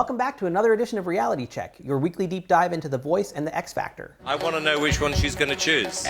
Welcome back to another edition of Reality Check, your weekly deep dive into The Voice and The X Factor. I want to know which one she's going to choose.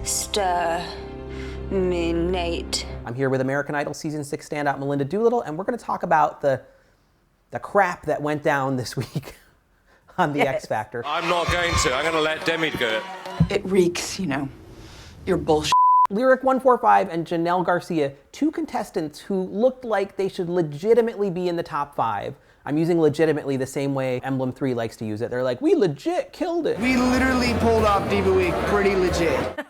Exterminate. I'm here with American Idol Season 6 standout Melinda Doolittle, and we're going to talk about the crap that went down this week on The X Factor. I'm not going to. I'm going to let Demi do it. It reeks, your bullshit. Lyric 145 and Jennel Garcia, two contestants who looked like they should legitimately be in the top 5. I'm using legitimately the same way Emblem 3 likes to use it. They're like, we legit killed it. We literally pulled off Diva Week pretty legit.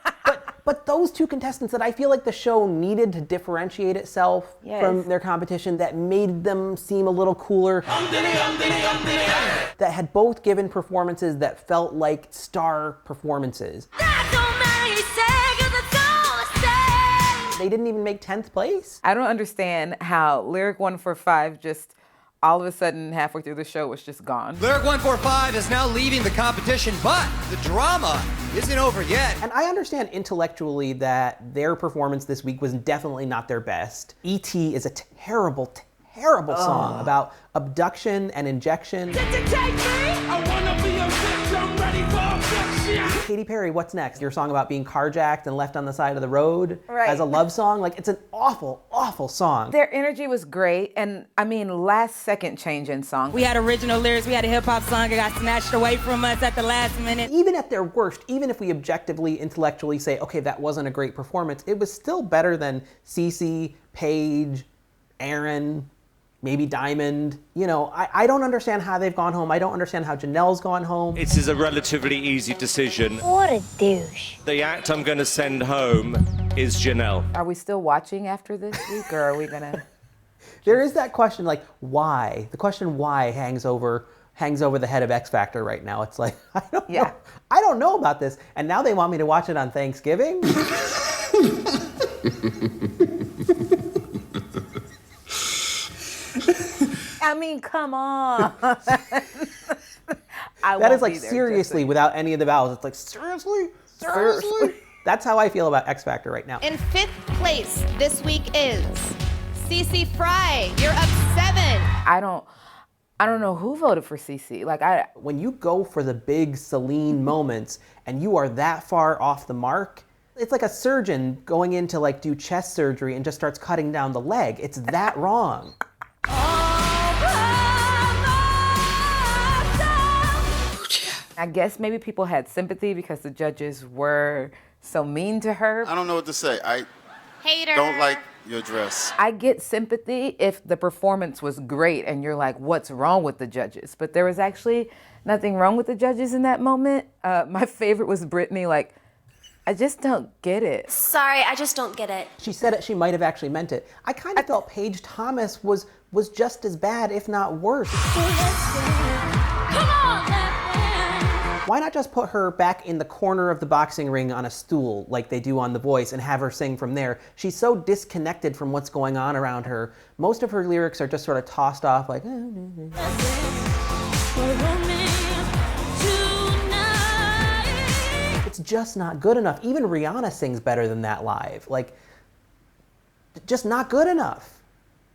But those two contestants that I feel like the show needed to differentiate itself from their competition, that made them seem a little cooler, that had both given performances that felt like star performances. They didn't even make 10th place. I don't understand how Lyric 145 just all of a sudden halfway through the show was just gone. Lyric 145 is now leaving the competition, but the drama isn't over yet. And I understand intellectually that their performance this week was definitely not their best. E.T. is a terrible, terrible song about abduction and injection. Katy Perry, what's next? Your song about being carjacked and left on the side of the road as a love song? Like, it's an awful, awful song. Their energy was great, and I mean, last second change in song. We had original lyrics, we had a hip hop song, it got snatched away from us at the last minute. Even at their worst, even if we objectively, intellectually say, okay, that wasn't a great performance, it was still better than Cece, Paige, Aaron, maybe Diamond. I don't understand how they've gone home. I don't understand how Jennel's gone home. This is a relatively easy decision. What a douche. The act I'm going to send home is Jennel. Are we still watching after this week, or are we gonna? There is that question, like, why? The question why hangs over the head of X Factor right now. It's like, I don't know. I don't know about this. And now they want me to watch it on Thanksgiving? I mean, come on. That is like seriously without any of the vowels. It's like, seriously? Seriously? That's how I feel about X Factor right now. In 5th place this week is Cece Fry. You're up 7. I don't know who voted for Cece. When you go for the big Celine moments and you are that far off the mark, it's like a surgeon going in to do chest surgery and just starts cutting down the leg. It's that wrong. I guess maybe people had sympathy because the judges were so mean to her. I don't know what to say. I Hater. don't like your dress. I get sympathy if the performance was great and you're like, what's wrong with the judges? But there was actually nothing wrong with the judges in that moment. My favorite was Brittany, I just don't get it. Sorry, I just don't get it. She said it, she might have actually meant it. I kind of felt Paige Thomas was just as bad, if not worse. Come on, Why not just put her back in the corner of the boxing ring on a stool like they do on The Voice and have her sing from there? She's so disconnected from what's going on around her. Most of her lyrics are just sort of tossed off like, It's just not good enough. Even Rihanna sings better than that live. Just not good enough.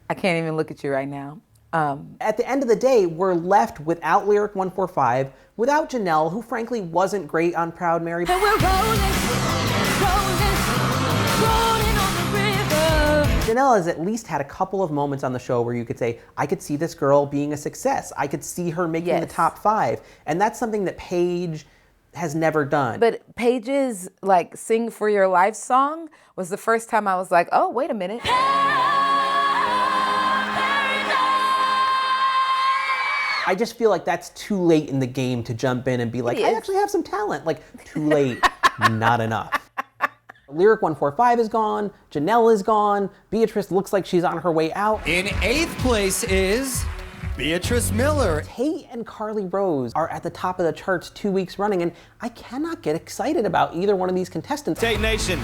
I can't even look at you right now. At the end of the day, we're left without Lyric 145, without Jennel, who frankly wasn't great on Proud Mary. And we're rolling on the river. Jennel has at least had a couple of moments on the show where you could say, I could see this girl being a success. I could see her making the top 5. And that's something that Paige has never done. But Paige's Sing for Your Life song was the first time I was like, oh, wait a minute. I just feel like that's too late in the game to jump in and be like, I actually have some talent. Too late, not enough. Lyric 145 is gone, Jennel is gone, Beatrice looks like she's on her way out. In 8th place is Beatrice Miller. Tate and Carly Rose are at the top of the charts 2 weeks running, and I cannot get excited about either one of these contestants. Tate Nation,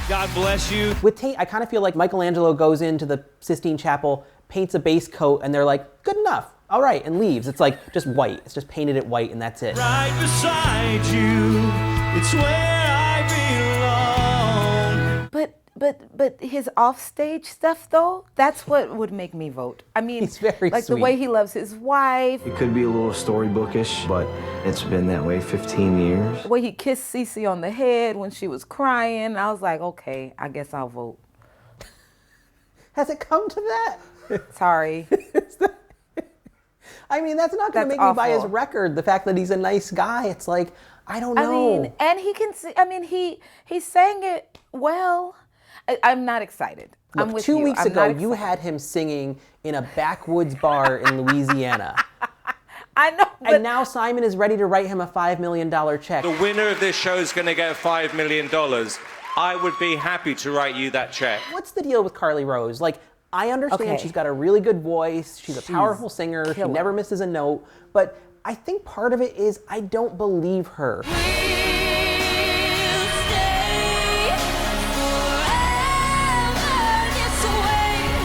God bless you. With Tate, I kind of feel like Michelangelo goes into the Sistine Chapel, paints a base coat, and they're like, good enough. All right, and leaves. It's just white. It's just painted it white and that's it. Right beside you, it's where I belong. But but his offstage stuff though, that's what would make me vote. I mean, He's very like sweet. the way he loves his wife, It could be a little storybookish, but it's been that way 15 years. the way he kissed Cece on the head when she was crying. I was like, okay, I guess I'll vote. Has it come to that? Sorry. I mean, that's not going to That's make me buy his awful. record. The fact that he's a nice guy, it's like, I don't know. I mean, and he can see, I mean, he sang it well. I'm not excited. Look, I'm with 2 you. weeks I'm ago, not you excited. had him singing in a backwoods bar in Louisiana. I know, but And now Simon is ready to write him a $5 million check. The winner of this show is going to get $5 million. I would be happy to write you that check. What's the deal with Carly Rose? Like, I understand Okay. she's got a really good voice. She's a powerful singer. She killer. never misses a note. But I think part of it is I don't believe her.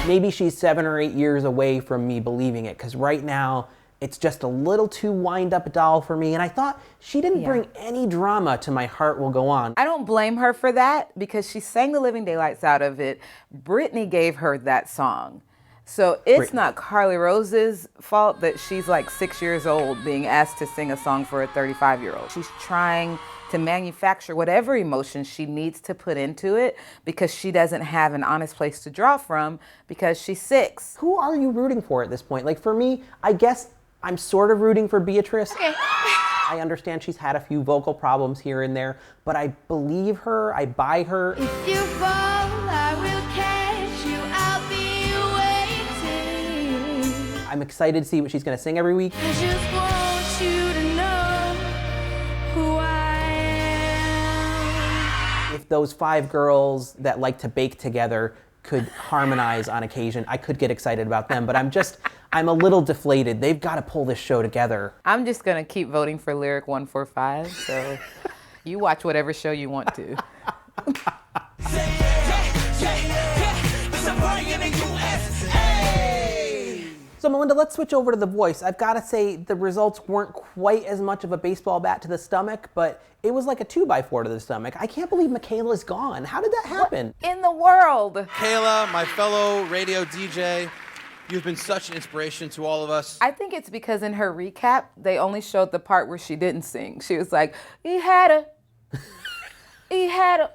Maybe she's 7 or 8 years away from me believing it, because right now it's just a little too wind-up doll for me. And I thought she didn't bring any drama to My Heart Will Go On. I don't blame her for that because she sang the living daylights out of it. Britney gave her that song. So it's not Carly Rose's fault that she's like 6 years old being asked to sing a song for a 35-year-old. She's trying to manufacture whatever emotion she needs to put into it because she doesn't have an honest place to draw from because she's 6. Who are you rooting for at this point? Like, for me, I guess I'm sort of rooting for Beatrice. I understand she's had a few vocal problems here and there, but I believe her, I buy her. If you fall, I will catch you. I'll be waiting. I'm excited to see what she's gonna sing every week. I just want you to know who I am. If those 5 girls that like to bake together could harmonize on occasion, I could get excited about them, but I'm a little deflated. They've got to pull this show together. I'm just going to keep voting for Lyric 145, so you watch whatever show you want to. So Melinda, let's switch over to The Voice. I've got to say the results weren't quite as much of a baseball bat to the stomach, but it was like a 2x4 to the stomach. I can't believe Michaela's gone. How did that happen? What in the world? Kayla, my fellow radio DJ, you've been such an inspiration to all of us. I think it's because in her recap, they only showed the part where she didn't sing. She was like, he had a, he had a.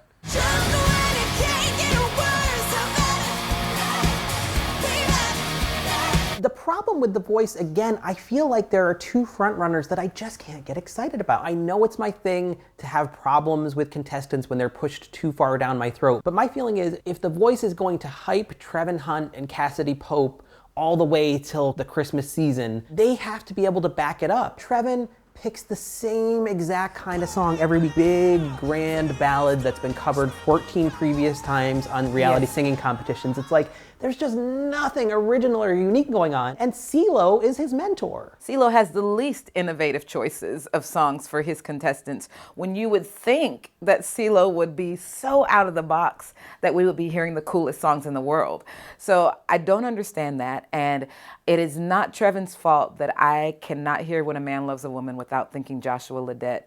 The problem with The Voice, again, I feel like there are 2 frontrunners that I just can't get excited about. I know it's my thing to have problems with contestants when they're pushed too far down my throat, but my feeling is if The Voice is going to hype Trevin Hunt and Cassidy Pope all the way till the Christmas season, they have to be able to back it up. Trevin picks the same exact kind of song every week. Big, grand ballad that's been covered 14 previous times on reality singing competitions. It's like, there's just nothing original or unique going on. And Cee-lo is his mentor. Cee-lo has the least innovative choices of songs for his contestants when you would think that Cee-lo would be so out of the box that we would be hearing the coolest songs in the world. So I don't understand that. And it is not Trevin's fault that I cannot hear When a Man Loves a Woman without thinking Joshua Ledette.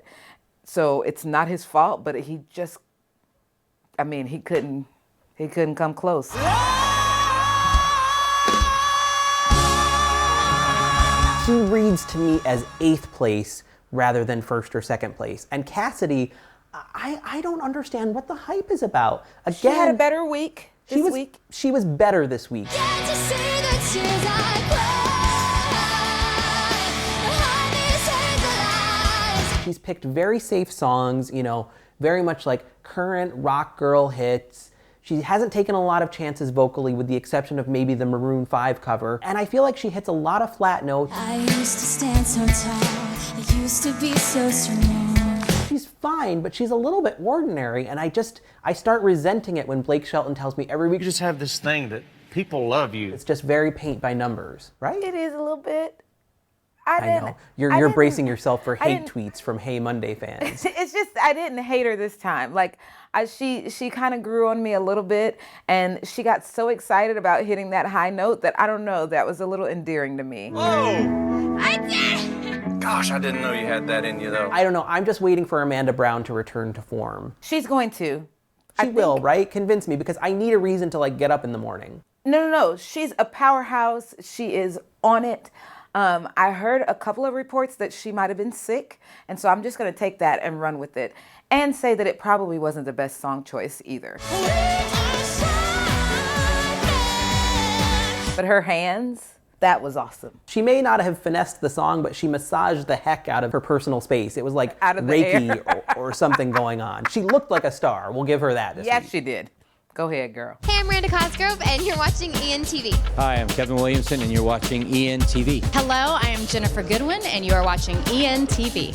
So it's not his fault, but he just, I mean, he couldn't come close. He reads to me as 8th place rather than 1st or 2nd place. And Cassidy, I don't understand what the hype is about. Again, She had a better week this week. She was better this week. She's picked very safe songs, you know, very much like current rock girl hits. She hasn't taken a lot of chances vocally with the exception of maybe the Maroon 5 cover. And I feel like she hits a lot of flat notes. I used to stand so tall. I used to be so strong. She's fine, but she's a little bit ordinary. And I start resenting it when Blake Shelton tells me every week. You just have this thing that people love you. It's just very paint by numbers, right? It is a little bit. I know. You're bracing yourself for hate tweets from Hey Monday fans. It's just, I didn't hate her this time. Like, she kind of grew on me a little bit, and she got so excited about hitting that high note that, I don't know, that was a little endearing to me. Whoa! I did! Gosh, I didn't know you had that in you, though. I don't know. I'm just waiting for Amanda Brown to return to form. She's going to. She will, right? Convince me, because I need a reason to like get up in the morning. No. She's a powerhouse. She is on it. I heard a couple of reports that she might have been sick, and so I'm just going to take that and run with it and say that it probably wasn't the best song choice either. But her hands, that was awesome. She may not have finessed the song, but she massaged the heck out of her personal space. It was like out of the Reiki or something going on. She looked like a star. We'll give her that this Yes, week. she did. Go ahead, girl. Hey, I'm Miranda Cosgrove, and you're watching ENTV. Hi, I'm Kevin Williamson, and you're watching ENTV. Hello, I am Jennifer Goodwin, and you are watching ENTV.